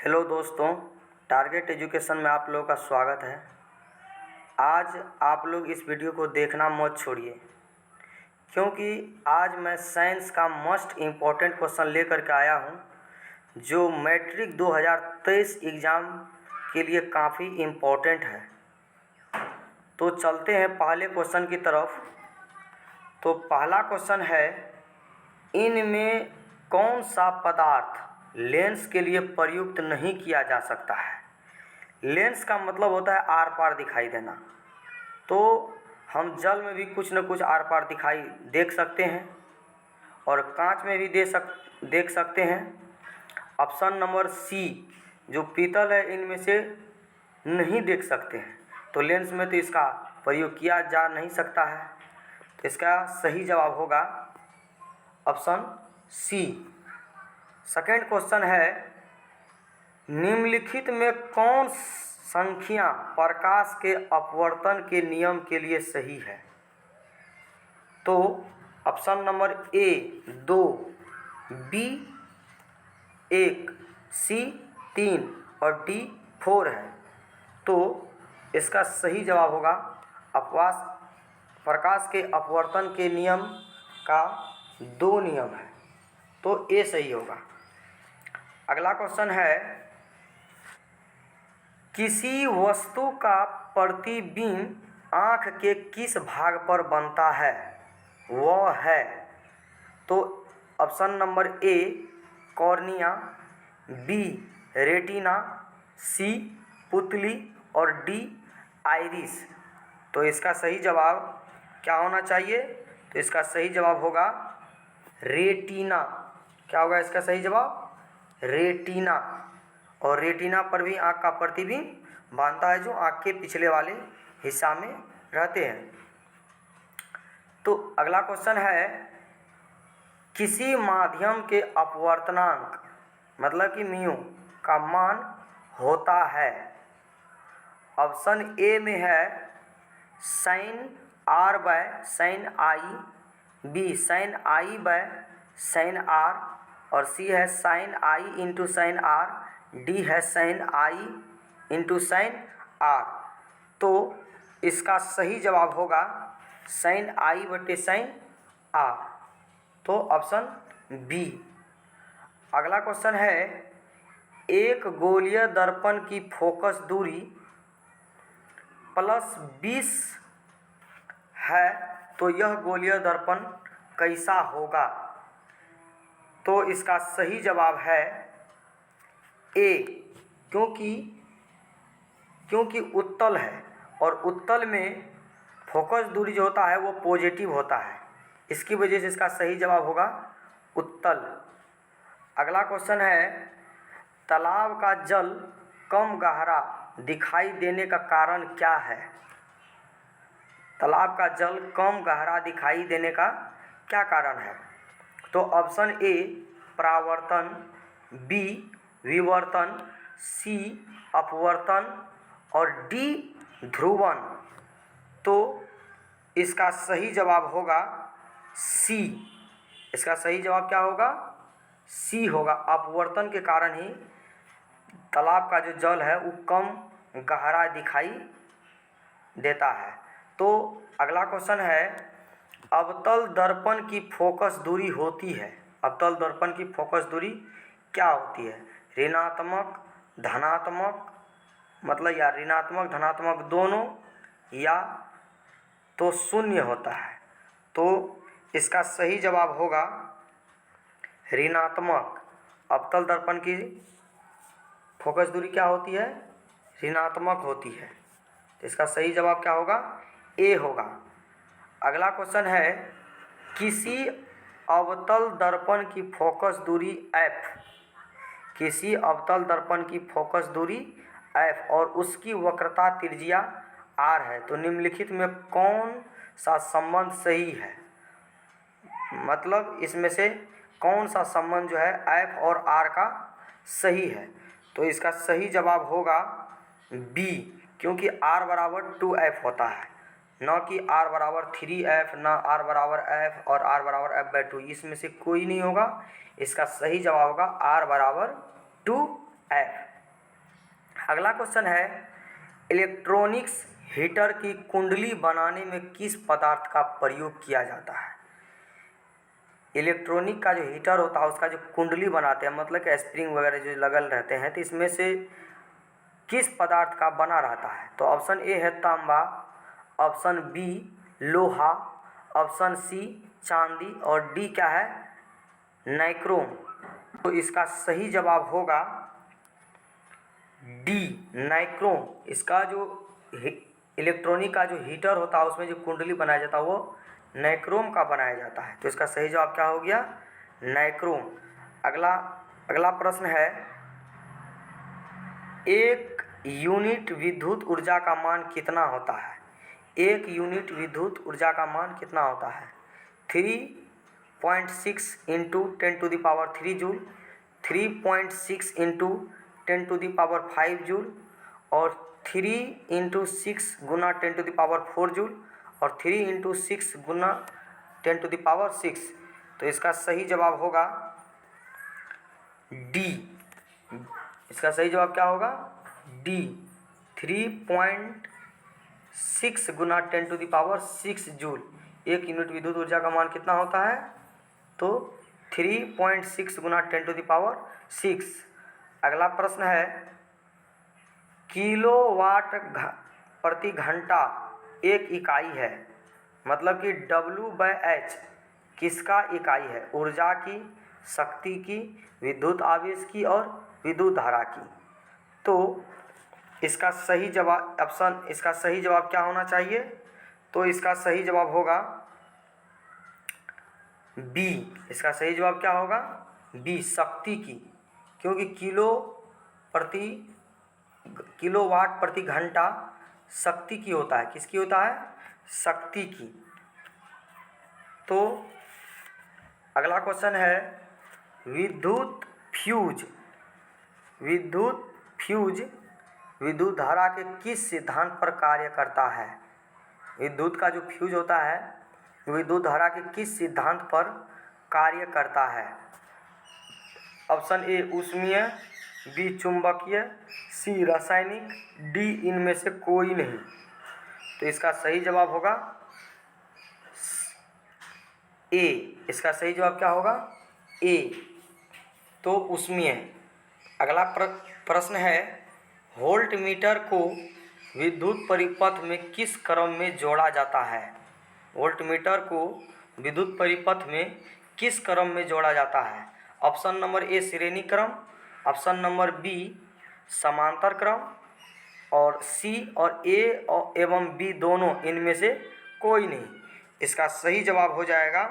Hello दोस्तों, target education में आप लोगों का स्वागत है। आज आप लोग इस वीडियो को देखना मत छोड़िए, क्योंकि आज मैं साइंस का मोस्ट इम्पॉर्टेंट क्वेश्चन लेकर के आया हूँ, जो मैट्रिक 2023 एग्ज़ाम के लिए काफ़ी इम्पॉर्टेंट है। तो चलते हैं पहले क्वेश्चन की तरफ। तो पहला क्वेश्चन है, इनमें कौन सा पदार्थ लेंस के लिए प्रयुक्त नहीं किया जा सकता है। लेंस का मतलब होता है आर पार दिखाई देना। तो हम जल में भी कुछ न कुछ आर पार दिखाई देख सकते हैं और कांच में भी देख सकते हैं। ऑप्शन नंबर सी, जो पीतल है, इनमें से नहीं देख सकते हैं। तो लेंस में तो इसका प्रयोग किया जा नहीं सकता है। तो इसका सही जवाब होगा ऑप्शन सी। सेकेंड क्वेश्चन है, निम्नलिखित में कौन संख्या प्रकाश के अपवर्तन के नियम के लिए सही है। तो ऑप्शन नंबर ए 2, बी 1, सी 3 और डी 4 है। तो इसका सही जवाब होगा प्रकाश के अपवर्तन के नियम का 2 नियम है, तो ए सही होगा। अगला क्वेश्चन है, किसी वस्तु का प्रतिबिंब आँख के किस भाग पर बनता है, वह है। तो option number A cornea, B retina, C पुतली और डी आइरिस। तो इसका सही जवाब क्या होना चाहिए। तो इसका सही जवाब होगा रेटिना। क्या होगा इसका सही जवाब? रेटिना। और रेटिना पर भी आँख का प्रतिबिंब बनता है, जो आँख के पिछले वाले हिस्सा में रहते हैं। तो अगला क्वेश्चन है, किसी माध्यम के अपवर्तनांक मतलब कि म्यू का मान होता है। ऑप्शन ए में है sine R by sine I, B sine I by sine R और सी है sine I into sine R, D है sine I into sine R. तो इसका सही जवाब होगा साइन आई बटे साइन आर। तो ऑप्शन बी। अगला क्वेश्चन है, एक गोलीय दर्पण की फोकस दूरी +20 है, तो यह गोलीय दर्पण कैसा होगा। तो इसका सही जवाब है ए, क्योंकि उत्तल है और उत्तल में फोकस दूरी जो होता है वो पॉजिटिव होता है, इसकी वजह से इसका सही जवाब होगा उत्तल। अगला क्वेश्चन है, तालाब का जल कम गहरा दिखाई देने का कारण क्या है। तालाब का जल कम गहरा दिखाई देने का क्या कारण है। तो ऑप्शन ए परावर्तन, बी विवर्तन, सी अपवर्तन और डी ध्रुवन। तो इसका सही जवाब होगा सी। इसका सही जवाब क्या होगा? सी होगा। अपवर्तन के कारण ही तालाब का जो जल है वो कम गहरा दिखाई देता है। तो अगला क्वेश्चन है, अवतल दर्पण की फोकस दूरी होती है। अवतल दर्पण की फोकस दूरी क्या होती है? ऋणात्मक, धनात्मक, मतलब या ऋणात्मक धनात्मक दोनों, या तो शून्य होता है। तो इसका सही जवाब होगा ऋणात्मक। अवतल दर्पण की फोकस दूरी क्या होती है? ऋणात्मक होती है। तो इसका सही जवाब क्या होगा? ए होगा। अगला क्वेश्चन है, किसी अवतल दर्पण की फोकस दूरी f, किसी अवतल दर्पण की फोकस दूरी f और उसकी वक्रता त्रिज्या r है, तो निम्नलिखित में कौन सा संबंध सही है। मतलब इसमें से कौन सा संबंध जो है f और r का सही है। तो इसका सही जवाब होगा b, क्योंकि r बराबर 2f होता है, न कि r बराबर 3f, न r बराबर f और r बराबर f/2। इसमें से कोई नहीं होगा। इसका सही जवाब होगा r बराबर 2f। अगला क्वेश्चन है, इलेक्ट्रॉनिक्स हीटर की कुंडली बनाने में किस पदार्थ का प्रयोग किया जाता है। इलेक्ट्रॉनिक का जो हीटर होता है उसका जो कुंडली बनाते हैं, मतलब कि स्प्रिंग वगैरह जो लगल रहते हैं, तो इसमें से किस पदार्थ का बना रहता है। तो ऑप्शन ए है तांबा, ऑप्शन बी लोहा, ऑप्शन सी चांदी और डी क्या है, नाइक्रोम। तो इसका सही जवाब होगा डी, नाइक्रोम। इसका जो इलेक्ट्रॉनिक का जो हीटर होता है उसमें जो कुंडली बनाया जाता है वो नाइक्रोम का बनाया जाता है। तो इसका सही जवाब क्या हो गया, नाइक्रोम। अगला प्रश्न है, एक यूनिट विद्युत ऊर्जा का मान कितना होता है। एक यूनिट विद्युत ऊर्जा का मान कितना होता है। 3.6 इंटू 10⁻³ जूल, 3.6 इंटू 10⁵ जूल और 3 इंटू 6 गुना 10⁴ जूल और 3 इंटू 6 गुना 10⁶। तो इसका सही जवाब होगा डी। इसका सही जवाब क्या होगा, डी, 3.6 गुना 10⁶ जूल। एक यूनिट विद्युत ऊर्जा का मान कितना होता है, तो 3.6 गुना 10⁶। अगला प्रश्न है, किलोवाट प्रति घंटा एक इकाई है, मतलब कि W/H किसका इकाई है, ऊर्जा की, शक्ति की, विद्युत आवेश की और विद्युत धारा की। तो इसका सही जवाब क्या होना चाहिए, तो इसका सही जवाब होगा बी। इसका सही जवाब क्या होगा, बी, शक्ति की, क्योंकि किलोवाट प्रति घंटा शक्ति की होता है, किसकी होता है, शक्ति की। तो अगला क्वेश्चन है, विद्युत फ्यूज विद्युत धारा के किस सिद्धांत पर कार्य करता है। विद्युत का जो फ्यूज होता है विद्युत धारा के किस सिद्धांत पर कार्य करता है। ऑप्शन ए ऊष्मीय, बी चुंबकीय, सी रासायनिक, डी इनमें से कोई नहीं। तो इसका सही जवाब होगा ए। इसका सही जवाब क्या होगा, ए, तो ऊष्मीय। अगला प्रश्न है, वोल्ट मीटर को विद्युत परिपथ में किस क्रम में जोड़ा जाता है। वोल्ट मीटर को विद्युत परिपथ में किस क्रम में जोड़ा जाता है। ऑप्शन नंबर ए श्रेणी क्रम, ऑप्शन नंबर बी समांतर क्रम और सी और ए एवं बी दोनों इनमें से कोई नहीं। इसका सही जवाब हो जाएगा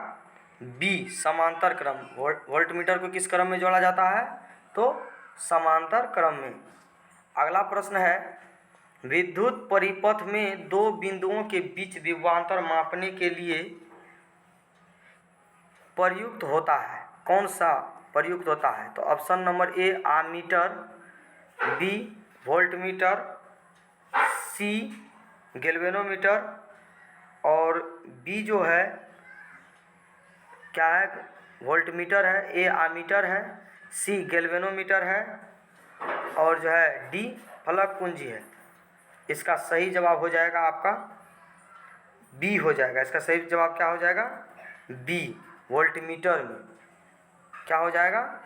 बी, समांतर क्रम। वोल्ट मीटर को किस क्रम में जोड़ा जाता है, तो समांतर क्रम में। अगला प्रश्न है, विद्युत परिपथ में दो बिंदुओं के बीच विभवांतर मापने के लिए प्रयुक्त होता है, कौन सा प्रयुक्त होता है। तो option number A ammeter, B voltmeter, C galvanometer और बी जो है क्या है, वोल्टमीटर है, ए आमीटर है, सी गैल्वेनोमीटर है और जो है डी फलक कुंजी है। इसका सही जवाब हो जाएगा आपका बी हो जाएगा। इसका सही जवाब क्या हो जाएगा, बी, वोल्टमीटर में। क्या हो जाएगा,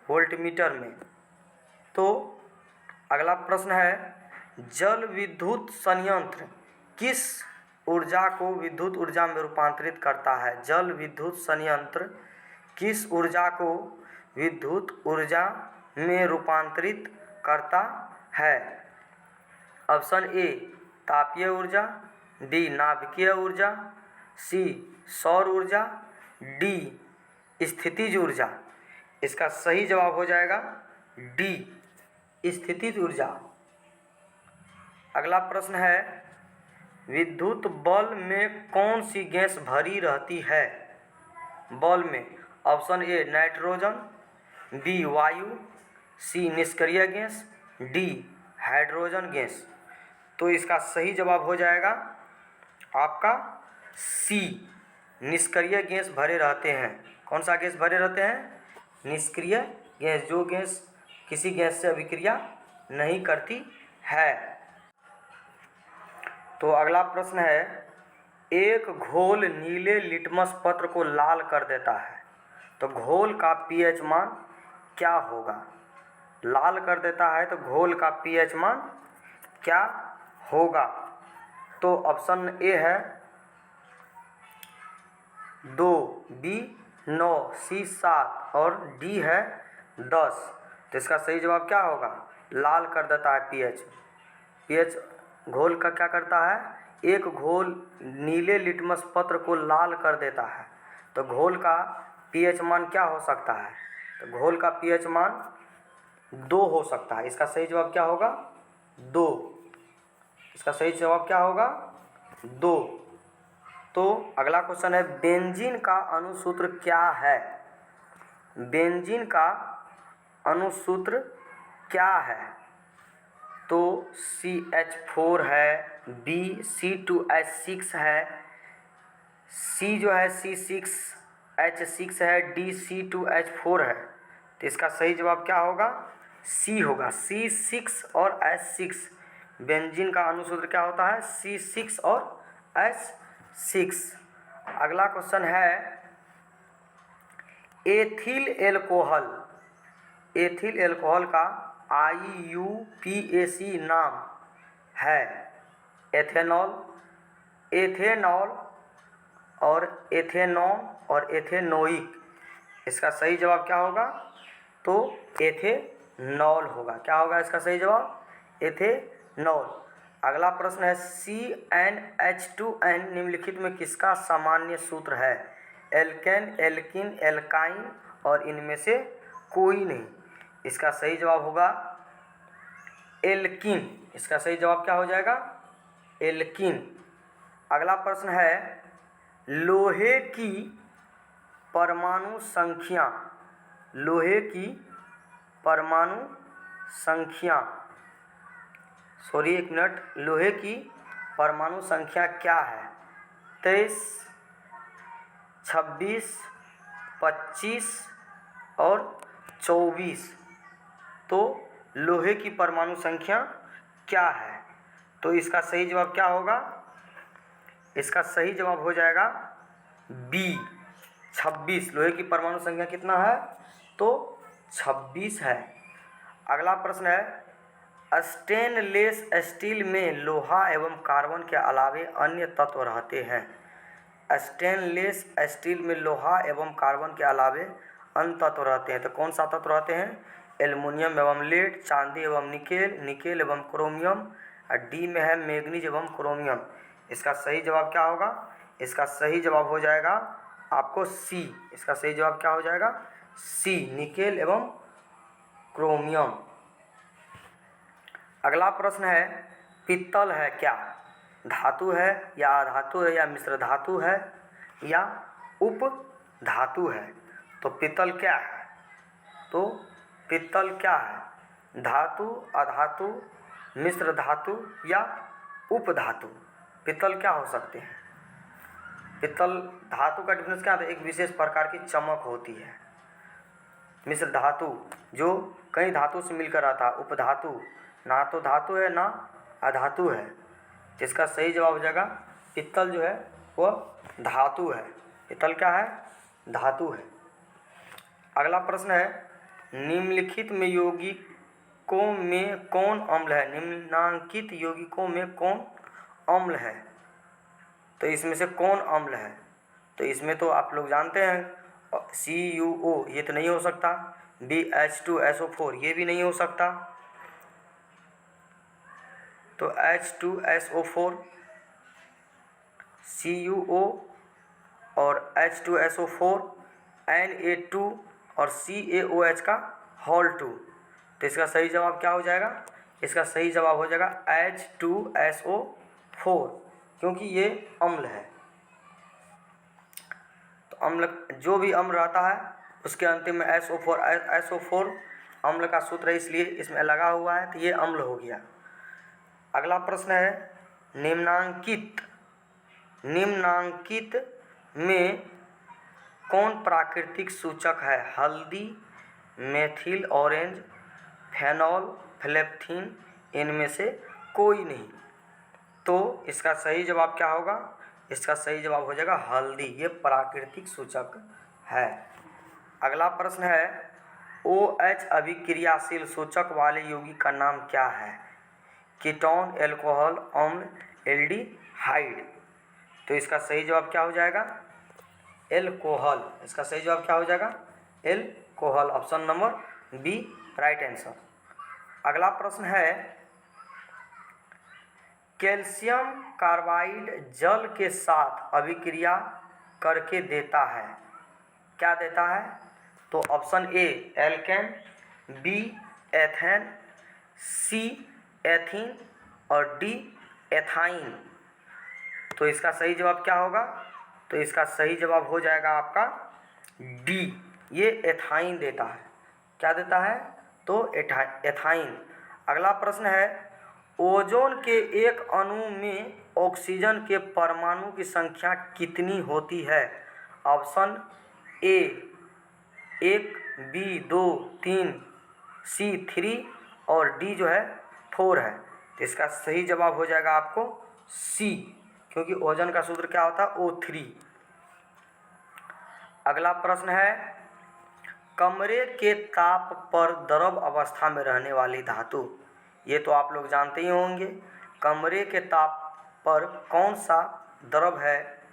वोल्टमीटर में। तो अगला प्रश्न है, जल विद्युत संयंत्र किस ऊर्जा को विद्युत ऊर्जा में रूपांतरित करता है। जल विद्युत संयंत्र किस ऊर्जा को विद्युत ऊर्जा में रूपांतरित करता है। ऑप्शन ए तापीय ऊर्जा, बी नाभिकीय ऊर्जा, सी सौर ऊर्जा, डी स्थितिज ऊर्जा। इसका सही जवाब हो जाएगा डी, स्थितिज ऊर्जा। अगला प्रश्न है, विद्युत बल्ब में कौन सी गैस भरी रहती है। बल्ब में ऑप्शन ए नाइट्रोजन, बी वायु, सी निष्क्रिय गैस, डी हाइड्रोजन गैस। तो इसका सही जवाब हो जाएगा आपका सी, निष्क्रिय गैस भरे रहते हैं। कौन सा गैस भरे रहते हैं, निष्क्रिय गैस। जो गैस किसी गैस से अभिक्रिया नहीं करती है। तो अगला प्रश्न है, एक घोल नीले लिटमस पत्र को लाल कर देता है, तो घोल का पीएच मान क्या होगा? लाल कर देता है तो घोल का पीएच मान क्या होगा? तो ऑप्शन ए है 2, बी 9, सी 7 और डी है 10। तो इसका सही जवाब क्या होगा? लाल कर देता है पीएच घोल का क्या करता है? एक घोल नीले लिटमस पत्र को लाल कर देता है, तो घोल का पीएच मान क्या हो सकता है? तो घोल का पीएच मान 2 हो सकता है। इसका सही जवाब क्या होगा? 2। इसका सही जवाब क्या होगा? 2। तो अगला क्वेश्चन है, बेंजीन का अणुसूत्र क्या है? बेंजीन का अणुसूत्र क्या है? तो CH4 है, B C2H6 है, C जो है C6H6 है, D C2H4 है। तो इसका सही जवाब क्या होगा? C होगा। C6 और H6, बेंजीन का अणुसूत्र क्या होता है? C6 और H6। अगला क्वेश्चन है, एथिल एल्कोहल का IUPAC नाम है एथेनॉल, एथेनॉल और एथेनॉन और एथेनोइक। इसका सही जवाब क्या होगा? तो एथेनॉल होगा। क्या होगा इसका सही जवाब? एथेनॉल। अगला प्रश्न है, CnH2n निम्नलिखित में किसका सामान्य सूत्र है? एल्केन, एल्किन, एल्काइन और इनमें से कोई नहीं। इसका सही जवाब होगा एल्किन। इसका सही जवाब क्या हो जाएगा? एल्किन। अगला प्रश्न है, लोहे की परमाणु संख्या, लोहे की परमाणु संख्या, एक मिनट, लोहे की परमाणु संख्या क्या है? 23, 26, 25 और 24। तो लोहे की परमाणु संख्या क्या है? तो इसका सही जवाब क्या होगा? इसका सही जवाब हो जाएगा बी 26। लोहे की परमाणु संख्या कितना है? तो 26 है। अगला प्रश्न है, स्टेनलेस स्टील में लोहा एवं कार्बन के अलावे अन्य तत्व रहते हैं। स्टेनलेस स्टील में लोहा एवं कार्बन के अलावे अन्य तत्व रहते हैं, तो कौन सा तत्व रहते हैं? एल्युमिनियम एवं लेड, चांदी एवं निकेल, निकेल एवं क्रोमियम, और डी में है मैग्नीज एवं क्रोमियम। इसका सही जवाब क्या होगा? इसका सही जवाब हो जाएगा आपको सी। इसका सही जवाब क्या हो जाएगा? सी, निकेल एवं क्रोमियम। अगला प्रश्न है, पित्तल है क्या? धातु है या अधातु है या मिश्र धातु है या उप धातु है? तो पित्तल क्या है? तो पित्तल क्या है? धातु, अधातु, मिश्र धातु या उप धातु? पित्तल क्या हो सकते हैं? पित्तल धातु का डिफरेंस क्या होता है? एक विशेष प्रकार की चमक होती है। मिश्र धातु जो कई धातु से मिलकर आता है। उप धातु ना तो धातु है ना अधातु है। जिसका सही जवाब हो जाएगा पित्तल जो है वह धातु है। पित्तल क्या है? धातु है। अगला प्रश्न है, निम्नलिखित में यौगिकों में कौन अम्ल है? निम्नांकित यौगिकों में कौन अम्ल है? तो इसमें से कौन अम्ल है? तो इसमें तो आप लोग जानते हैं CuO, ये तो नहीं हो सकता। BH2SO4, ये भी नहीं हो सकता। तो H2SO4, CuO और H2SO4, Na2 और CaOH का होल 2। तो इसका सही जवाब क्या हो जाएगा? इसका सही जवाब हो जाएगा H2SO4, क्योंकि ये अम्ल है। तो अम्ल, जो भी अम्ल रहता है उसके अंतिम में SO4 अम्ल का सूत्र है, इसलिए इसमें लगा हुआ है, तो ये अम्ल हो गया। अगला प्रश्न है, निम्नांकित में कौन प्राकृतिक सूचक है? हल्दी, मेथिल ऑरेंज, फेनॉल, फ्लेप्थीन, इनमें से कोई नहीं। तो इसका सही जवाब क्या होगा? इसका सही जवाब हो जाएगा हल्दी। ये प्राकृतिक सूचक है। अगला प्रश्न है, OH अभिक्रियाशील सूचक वाले यौगिक का नाम क्या है? कीटोन, एल्कोहल, अम्ल, एल्डिहाइड। तो इसका सही जवाब क्या हो जाएगा? एल्कोहल। इसका सही जवाब क्या हो जाएगा? Alcohol. Option number B right answer. अगला प्रश्न है, कैल्शियम कार्बाइड जल के साथ अभिक्रिया करके देता है, क्या देता है? तो option A alkane, B ethane, C ethene और डी एथाइन। तो इसका सही जवाब क्या होगा? तो इसका सही जवाब हो जाएगा आपका डी, ये एथाइन देता है। क्या देता है? तो एथाइन। अगला प्रश्न है, ओजोन के एक अणु में ऑक्सीजन के परमाणु की संख्या कितनी होती है? ऑप्शन ए 1, बी 2, 3, सी 3 और डी जो है 4 है। तो इसका सही जवाब हो जाएगा आपको सी, क्योंकि ओजोन का सूत्र क्या होता है? O3। अगला प्रश्न है, कमरे के ताप पर द्रव अवस्था में रहने वाली धातु, ये तो आप लोग जानते ही होंगे। कमरे के ताप पर कौन सा द्रव है,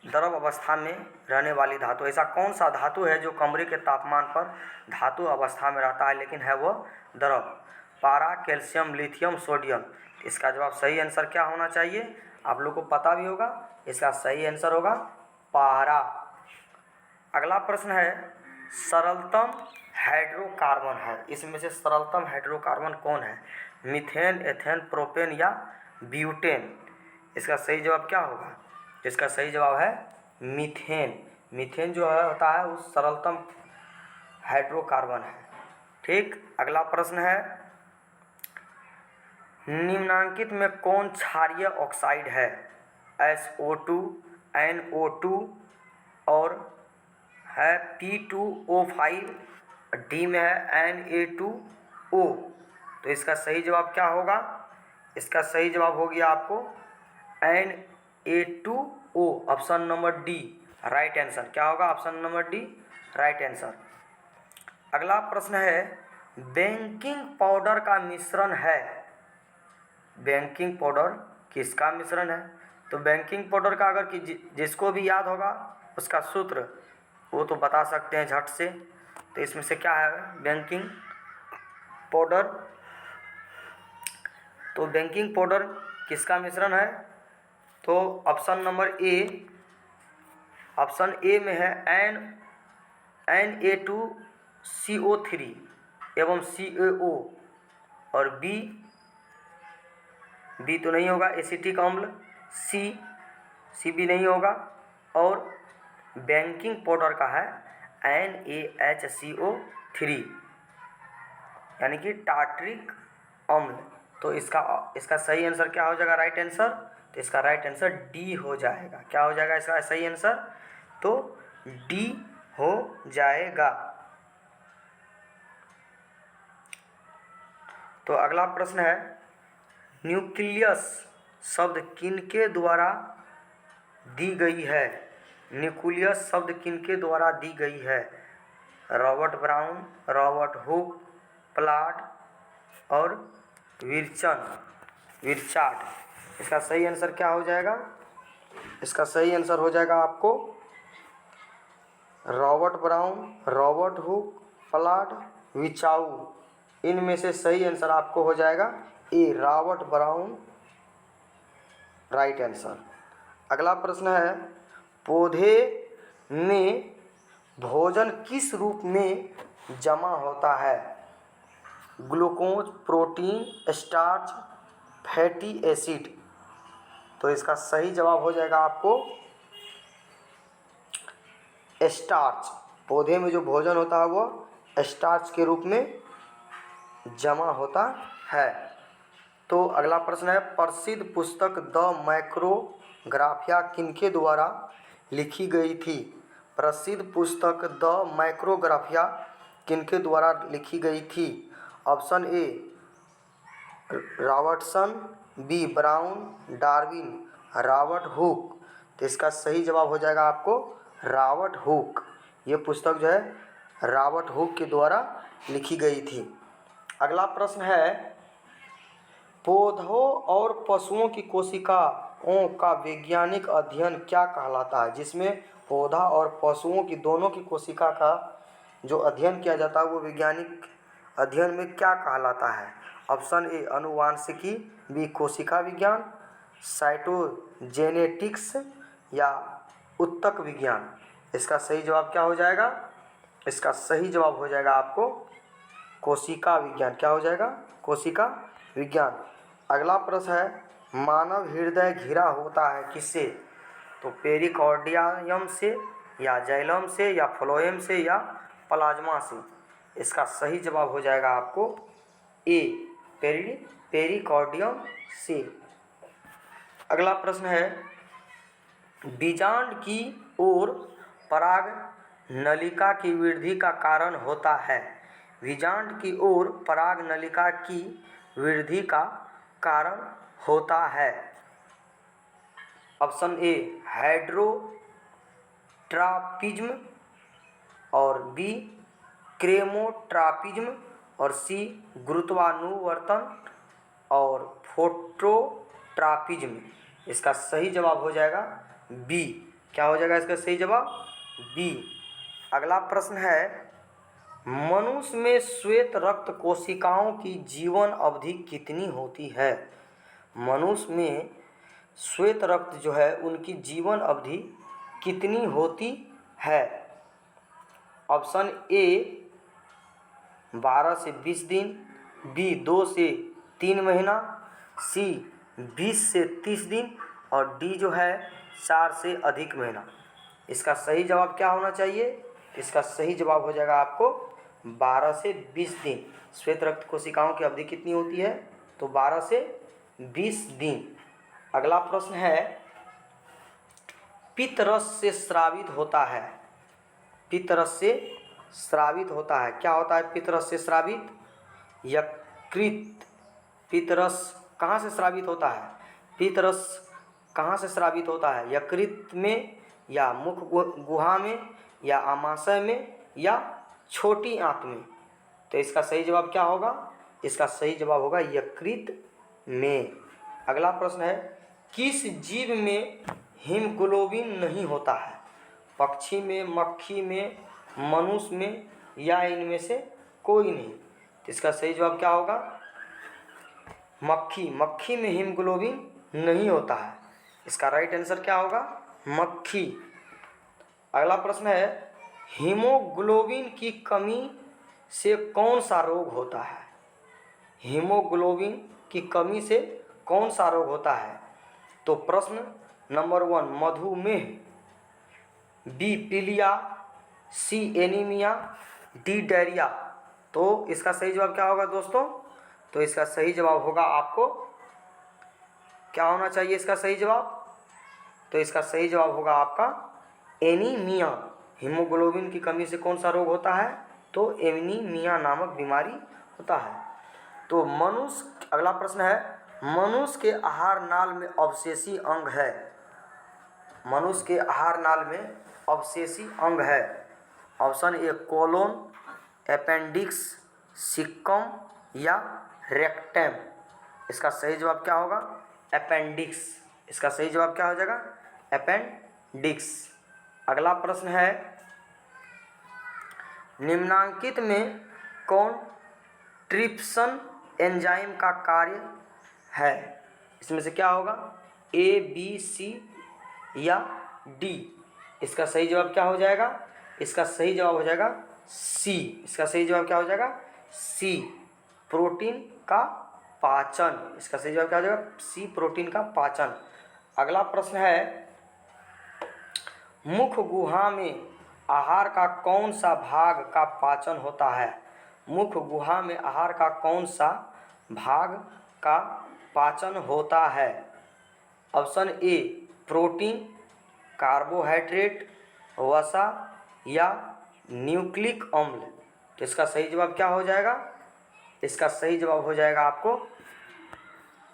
द्रव अवस्था में रहने वाली धातु? ऐसा कौन सा धातु है जो कमरे के तापमान पर धातु अवस्था में रहता है लेकिन है वो द्रव? पारा, कैल्शियम, लिथियम, सोडियम। इसका जवाब सही आंसर क्या होना चाहिए? आप लोग को पता भी होगा। इसका सही आंसर होगा पारा। अगला प्रश्न है, सरलतम हाइड्रोकार्बन है, इसमें से सरलतम हाइड्रोकार्बन कौन है? मीथेन, एथेन, प्रोपेन या ब्यूटेन। इसका सही जवाब क्या होगा? इसका सही जवाब है मीथेन। मीथेन जो है होता है वो सरलतम हाइड्रोकार्बन है। ठीक। अगला प्रश्न है, निम्नांकित में कौन क्षारीय ऑक्साइड है? SO2, NO2 और है P2O5, डी में है Na2O। तो इसका सही जवाब क्या होगा? इसका सही जवाब हो गया आपको Na2O, option number D right answer. क्या होगा? Option number D right answer. अगला प्रश्न है, बेकिंग पाउडर का मिश्रण है, बेकिंग पाउडर किसका मिश्रण है? तो बेकिंग पाउडर का अगर जिसको भी याद होगा उसका सूत्र वो तो बता सकते हैं झट से। तो इसमें से क्या है बेकिंग पाउडर? तो बेकिंग पाउडर किसका मिश्रण है? तो option number A, option A में है Na2CO3 एवं CaO और बी तो नहीं होगा, एसिटिक अम्ल, सी भी नहीं होगा और बेकिंग पाउडर का है NaHCO3 यानी कि टार्टरिक अम्ल। तो इसका सही आंसर क्या हो जाएगा? Right answer. तो इसका राइट आंसर डी हो जाएगा। क्या हो जाएगा इसका सही आंसर? तो डी हो जाएगा। तो अगला प्रश्न है, न्यूक्लियस शब्द किनके द्वारा दी गई है? न्यूक्लियस शब्द किनके द्वारा दी गई है? Robert Brown, Robert Hooke, plot और विर्चार्ड। इसका सही आंसर क्या हो जाएगा? इसका सही आंसर हो जाएगा आपको रॉबर्ट ब्राउन, रॉबर्ट हुक, प्लाट, विचाउ। इनमें से सही आंसर आपको हो जाएगा A, Robert Brown right answer. अगला प्रश्न है, पौधे में भोजन किस रूप में जमा होता है? Glucose, protein, starch, fatty acid. तो इसका सही जवाब हो जाएगा आपको स्टार्च। पौधे में जो भोजन होता है वो स्टार्च के रूप में जमा होता है। तो अगला प्रश्न है, प्रसिद्ध पुस्तक द माइक्रोग्राफिया किनके द्वारा लिखी गई थी? प्रसिद्ध पुस्तक द माइक्रोग्राफिया किनके द्वारा लिखी गई थी? Option A Robertson, B Brown, Darwin, Robert Hooke. तो इसका सही जवाब हो जाएगा आपको रॉबर्ट हुक। ये पुस्तक जो है रॉबर्ट हुक के द्वारा लिखी गई थी। अगला प्रश्न है, पौधों और पशुओं की कोशिकाओं का वैज्ञानिक अध्ययन क्या कहलाता है? जिसमें पौधा और पशुओं की दोनों की कोशिका का जो अध्ययन किया जाता है वो वैज्ञानिक अध्ययन में क्या कहलाता है? ऑप्शन ए आनुवांशिकी, बी कोशिका विज्ञान, साइटोजेनेटिक्स या उत्तक विज्ञान। इसका सही जवाब क्या हो जाएगा? इसका सही जवाब हो जाएगा आपको कोशिका विज्ञान। क्या हो जाएगा? कोशिका विज्ञान। अगला प्रश्न है, मानव हृदय घिरा होता है किससे? तो पेरिकार्डियम से या जाइलम से या फ्लोएम से या प्लाज्मा से। इसका सही जवाब हो जाएगा आपको ए पेरिकार्डियम से। अगला प्रश्न है, बीजांड की ओर पराग नलिका की वृद्धि का कारण होता है। बीजांड की ओर पराग नलिका की वृद्धि का कारण होता है। ऑप्शन ए हाइड्रोट्रापिज्म और बी क्रेमोट्रापिज्म और सी गुरुत्वानुवर्तन और फोटोट्रापिज्म। इसका सही जवाब हो जाएगा बी। क्या हो जाएगा इसका सही जवाब? बी। अगला प्रश्न है, मनुष्य में श्वेत रक्त कोशिकाओं की जीवन अवधि कितनी होती है? मनुष्य में श्वेत रक्त जो है उनकी जीवन अवधि कितनी होती है? ऑप्शन ए 12 से 20 दिन, बी 2 से 3 महीना, सी 20 से 30 दिन और डी जो है 4 से अधिक महीना। इसका सही जवाब क्या होना चाहिए? इसका सही जवाब हो जाएगा आपको 12 से 20 दिन। श्वेत रक्त कोशिकाओं की अवधि कितनी होती है? तो 12 से 20 दिन। अगला प्रश्न है, पित्तरस से स्रावित होता है। पित्तरस से स्रावित होता है। क्या होता है पित्तरस से स्रावित? यकृत। पित्तरस कहाँ से स्रावित होता है? पित्तरस कहाँ से स्रावित होता है? यकृत में या मुख गुहा में या आमाशय में या छोटी आंत में। तो इसका सही जवाब क्या होगा? इसका सही जवाब होगा यकृत में। अगला प्रश्न है, किस जीव में हीमोग्लोबिन नहीं होता है? पक्षी में, मक्खी में, मनुष्य में या इनमें से कोई नहीं। तो इसका सही जवाब क्या होगा? मक्खी। मक्खी में हीमोग्लोबिन नहीं होता है। इसका राइट आंसर क्या होगा? मक्खी। अगला प्रश्न है, हीमोग्लोबिन की कमी से कौन सा रोग होता है? हीमोग्लोबिन की कमी से कौन सा रोग होता है? तो प्रश्न नंबर 1 मधुमेह, बी पीलिया, सी एनीमिया, डी डायरिया। तो इसका सही जवाब क्या होगा दोस्तों? तो इसका सही जवाब होगा आपको क्या होना चाहिए? इसका सही जवाब? तो इसका सही जवाब होगा आपका एनीमिया। हीमोग्लोबिन की कमी से कौन सा रोग होता है? तो एनीमिया नामक बीमारी होता है। तो मनुष्य, अगला प्रश्न है, मनुष्य के आहार नाल में अवशेषी अंग है। मनुष्य के आहार नाल में अवशेषी अंग है। Option A colon, appendix, caecum या रेक्टम। इसका सही जवाब क्या होगा? अपेंडिक्स। इसका सही जवाब क्या हो जाएगा? अपेंडिक्स। अगला प्रश्न है, निम्नांकित में कौन ट्रिप्सन एंजाइम का कार्य है? इसमें से क्या होगा? ए, बी, सी या डी। इसका सही जवाब क्या हो जाएगा? इसका सही जवाब हो जाएगा सी। इसका सही जवाब क्या हो जाएगा? सी, प्रोटीन का पाचन। इसका सही जवाब क्या हो जाएगा? सी, प्रोटीन का पाचन। अगला प्रश्न है, मुख गुहा में आहार का कौन सा भाग का पाचन होता है? मुख गुहा में आहार का कौन सा भाग का पाचन होता है? ऑप्शन ए प्रोटीन, कार्बोहाइड्रेट, वसा या न्यूक्लिक अम्ल। तो इसका सही जवाब क्या हो जाएगा? इसका सही जवाब हो जाएगा आपको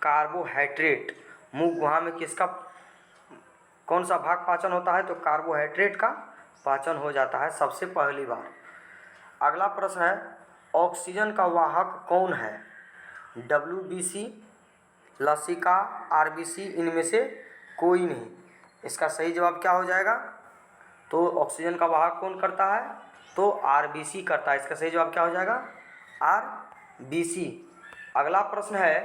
कार्बोहाइड्रेट। मुंह गुहा में किसका कौन सा भाग पाचन होता है? तो कार्बोहाइड्रेट का पाचन हो जाता है सबसे पहली बार। अगला प्रश्न है, ऑक्सीजन का वाहक कौन है? WBC, लसिका, RBC, इनमें से कोई नहीं। इसका सही जवाब क्या हो जाएगा? तो ऑक्सीजन का वाहक कौन करता है? तो RBC करता है। इसका सही जवाब क्या हो जाएगा? RBC। अगला प्रश्न है,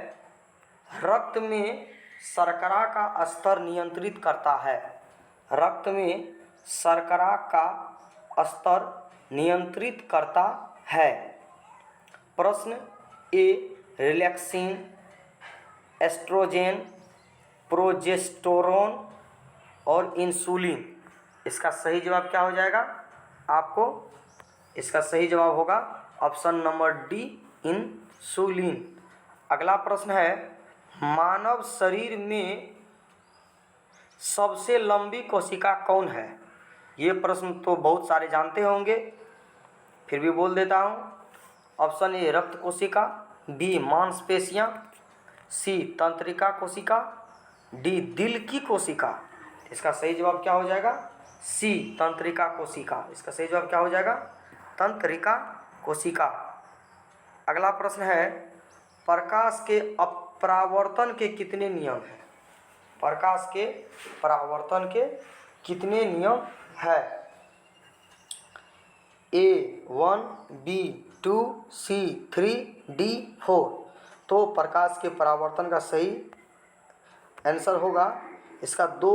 रक्त में शर्करा का स्तर नियंत्रित करता है। रक्त में शर्करा का स्तर नियंत्रित करता है। प्रश्न ए, रिलैक्सिन, एस्ट्रोजेन, प्रोजेस्टेरोन और इंसुलिन। इसका सही जवाब क्या हो जाएगा आपको? इसका सही जवाब होगा ऑप्शन नंबर डी, इंसुलिन। अगला प्रश्न है, मानव शरीर में सबसे लंबी कोशिका कौन है? ये प्रश्न तो बहुत सारे जानते होंगे, फिर भी बोल देता हूँ। ऑप्शन ए, रक्त कोशिका, बी, मांसपेशियाँ, सी, तंत्रिका कोशिका, डी, दिल की कोशिका। इसका सही जवाब क्या हो जाएगा? सी, तंत्रिका कोशिका। इसका सही जवाब क्या हो जाएगा? तंत्रिका कोशिका। अगला प्रश्न है, प्रकाश के अपरावर्तन के कितने नियम हैं? प्रकाश के परावर्तन के कितने नियम है? A1, B2, C3, D4। तो प्रकाश के परावर्तन का सही आंसर होगा, इसका 2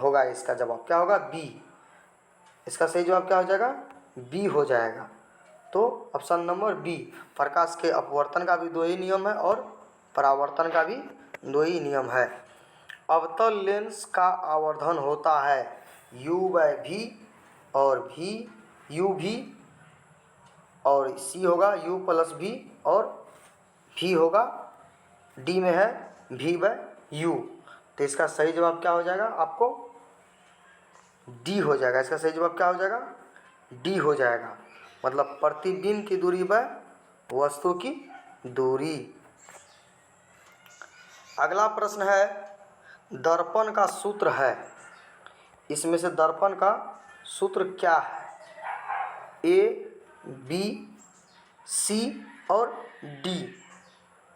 होगा। इसका जवाब क्या होगा? बी। इसका सही जवाब क्या हो जाएगा? बी हो जाएगा। तो ऑप्शन नंबर बी, प्रकाश के अपवर्तन का भी 2 ही नियम है और परावर्तन का भी 2 ही नियम है। अवतल लेंस का आवर्धन होता है U/V और VU/V, और C होगा U+V और V होगा, D में है V/U। तो इसका सही जवाब क्या हो जाएगा आपको? डी हो जाएगा। इसका सही जवाब क्या हो जाएगा? डी हो जाएगा। मतलब प्रतिबिंब की दूरी व वस्तु की दूरी। अगला प्रश्न है, दर्पण का सूत्र है। इसमें से दर्पण का सूत्र क्या है? A, B, C और D।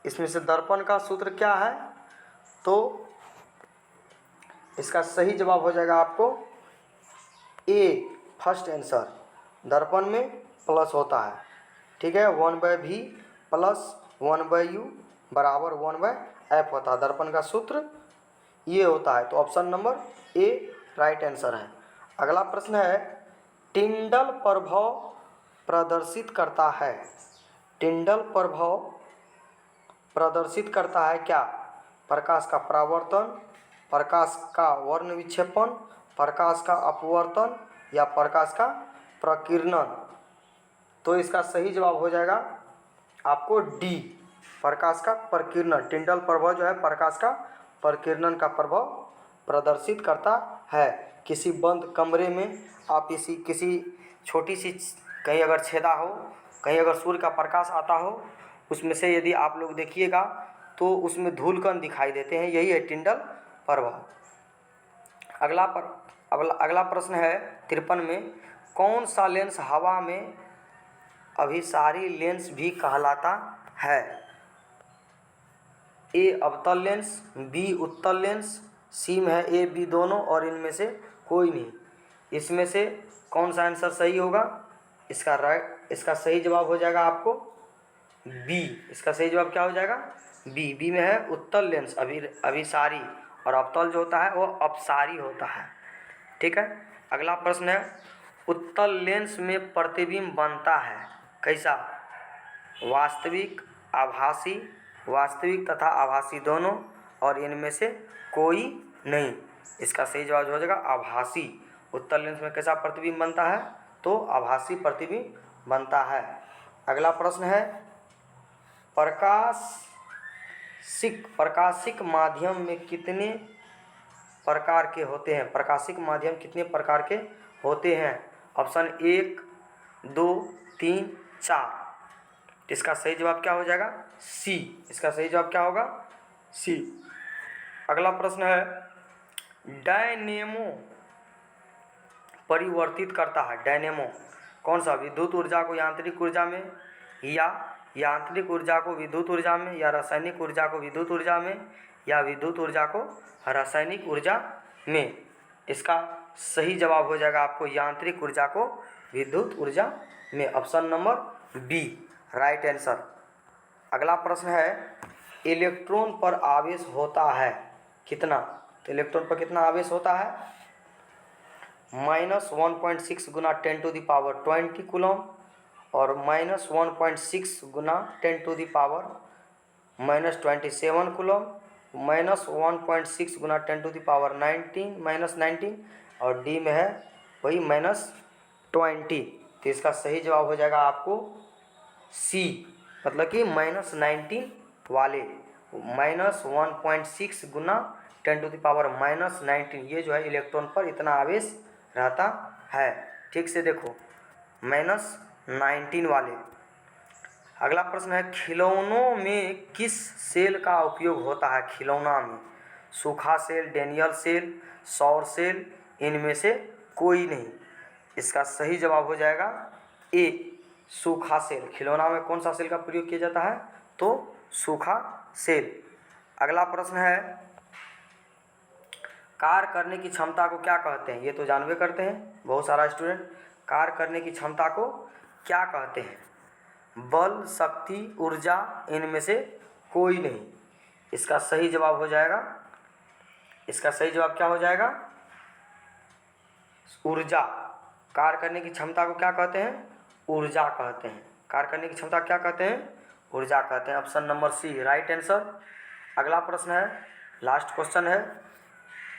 इसमें से दर्पण का सूत्र क्या है? तो इसका सही जवाब हो जाएगा आपको ए, फर्स्ट आंसर। दर्पण में प्लस होता है, ठीक है। 1/V प्लस 1/U बराबर 1/F होता है। दर्पण का सूत्र ये होता है। तो ऑप्शन नंबर ए राइट आंसर है। अगला प्रश्न है, टिंडल प्रभाव प्रदर्शित करता है। टिंडल प्रभाव प्रदर्शित करता है क्या? प्रकाश का परावर्तन, प्रकाश का वर्ण विक्षेपण, प्रकाश का अपवर्तन या प्रकाश का प्रकीर्णन। तो इसका सही जवाब हो जाएगा आपको डी, प्रकाश का प्रकीर्णन। टिंडल प्रभाव जो है प्रकाश का प्रकीर्णन का प्रभाव प्रदर्शित करता है। किसी बंद कमरे में आप किसी छोटी सी कहीं अगर छेदा हो, कहीं अगर सूर्य का प्रकाश आता हो, उसमें से यदि आप लोग देखिएगा तो उसमें धूलकण दिखाई देते हैं, यही है टिंडल प्रभाव। अगला प्रश्न है 53 में, कौन सा लेंस हवा में अभिसारी लेंस भी कहलाता है? ए, अवतल लेंस, बी, उत्तल लेंस, सी में है ए, बी दोनों और इनमें से कोई नहीं। इसमें से कौन सा आंसर सही होगा? इसका सही जवाब हो जाएगा आपको बी। इसका सही जवाब क्या हो जाएगा? बी। बी में है उत्तल लेंस अभिसारी, और अवतल जो होता है वो अपसारी होता है, ठीक है। अगला प्रश्न है, उत्तल लेंस में प्रतिबिंब बनता है कैसा? वास्तविक, आभासी, वास्तविक तथा आभासी दोनों, और इनमें से कोई नहीं। इसका सही जवाब हो जाएगा आभासी। उत्तल लेंस में कैसा प्रतिबिंब बनता है? तो आभासी प्रतिबिंब बनता है। अगला प्रश्न है, प्रकाशिक माध्यम में कितने प्रकार के होते हैं? प्रकाशिक माध्यम कितने प्रकार के होते हैं? ऑप्शन 1, 2, 3, 4। इसका सही जवाब क्या हो जाएगा? सी। इसका सही जवाब क्या होगा? सी। अगला प्रश्न है, डायनेमो परिवर्तित करता है। डायनेमो कौन सा? विद्युत ऊर्जा को यांत्रिक ऊर्जा में, या यांत्रिक ऊर्जा को विद्युत ऊर्जा में, या रासायनिक ऊर्जा को विद्युत ऊर्जा में, या विद्युत ऊर्जा को रासायनिक ऊर्जा में। इसका सही जवाब हो जाएगा आपको यांत्रिक ऊर्जा को विद्युत ऊर्जा में। Option number B right answer. अगला प्रश्न है, इलेक्ट्रॉन पर आवेश होता है कितना? तो इलेक्ट्रॉन पर कितना आवेश होता है? -1.6 गुना 10⁻20 कूलम और -1.6 गुना 10⁻−27 कूलम, -1.6 गुना 10⁻19 और डी में है वही -20। तो इसका सही जवाब हो जाएगा आपको सी, मतलब कि -19 वाले। -1.6 गुना 10⁻−19 ये जो है इलेक्ट्रॉन पर इतना आवेश रहता है। ठीक से देखो, -19 वाले। अगला प्रश्न है, खिलौनों में किस सेल का उपयोग होता है? खिलौना में सूखा सेल, डेनियल सेल, सौर सेल, इनमें से कोई नहीं। इसका सही जवाब हो जाएगा ए सूखा सेल। खिलौना में कौन सा सेल का प्रयोग किया जाता है? तो सूखा सेल। अगला प्रश्न है, कार्य करने की क्षमता को क्या कहते हैं? ये तो जानबे करते हैं बहुत सारा स्टूडेंट। कार्य करने की क्षमता को क्या कहते हैं? बल, शक्ति, ऊर्जा, इनमें से कोई नहीं। इसका सही जवाब हो जाएगा, इसका सही जवाब क्या हो जाएगा? ऊर्जा। कार्य करने की क्षमता को क्या कहते हैं? ऊर्जा कहते हैं। कार्य करने की क्षमता क्या कहते हैं? ऊर्जा कहते हैं। Option number C right answer. अगला प्रश्न है, लास्ट क्वेश्चन है,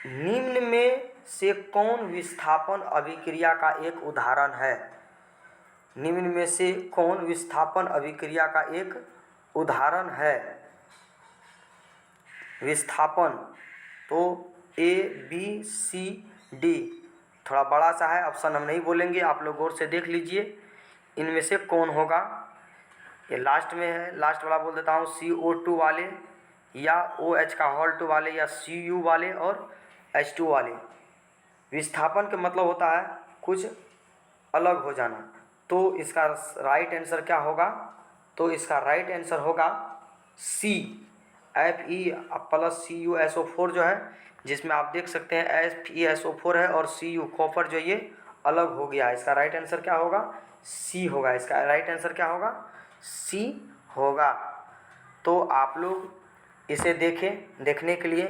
निम्न में से कौन विस्थापन अभिक्रिया का एक उदाहरण है? निम्न में से कौन विस्थापन अभिक्रिया का एक उदाहरण है? विस्थापन तो ए बी सी डी, थोड़ा बड़ा सा है, ऑप्शन हम नहीं बोलेंगे, आप लोग गौर से देख लीजिए इनमें से कौन होगा। ये लास्ट में है, लास्ट वाला बोल देता हूँ, CO2 वाले, या OH का हॉल 2 वाले, या Cu वाले और H2 वाले। विस्थापन का मतलब होता है कुछ अलग हो जाना। तो इसका राइट आंसर क्या होगा? तो इसका राइट आंसर होगा सी Fe+CuSO4 जो है, जिसमें आप देख सकते हैं FeSO4 है और Cu कॉपर जो ये अलग हो गया है। इसका राइट आंसर क्या होगा? सी होगा। इसका राइट आंसर क्या होगा? सी होगा। तो आप लोग इसे देखें, देखने के लिए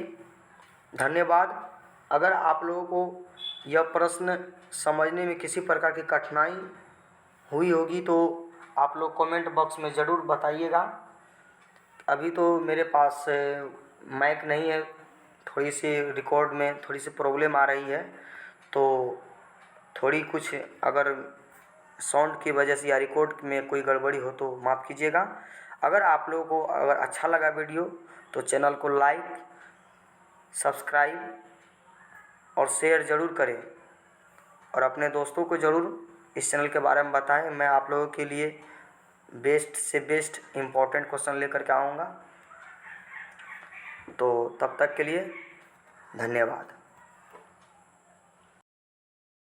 धन्यवाद। अगर आप लोगों को यह प्रश्न समझने में किसी प्रकार की कठिनाई हुई होगी तो आप लोग कमेंट बॉक्स में ज़रूर बताइएगा। अभी तो मेरे पास माइक नहीं है, थोड़ी सी रिकॉर्ड में थोड़ी सी प्रॉब्लम आ रही है, तो थोड़ी कुछ अगर साउंड की वजह से या रिकॉर्ड में कोई गड़बड़ी हो तो माफ़ कीजिएगा। अगर आप लोगों को अगर अच्छा लगा वीडियो तो चैनल को लाइक, सब्सक्राइब और शेयर ज़रूर करें और अपने दोस्तों को ज़रूर इस चैनल के बारे में बताएं। मैं आप लोगों के लिए बेस्ट से बेस्ट इम्पोर्टेंट क्वेश्चन लेकर के आऊँगा। तो तब तक के लिए धन्यवाद।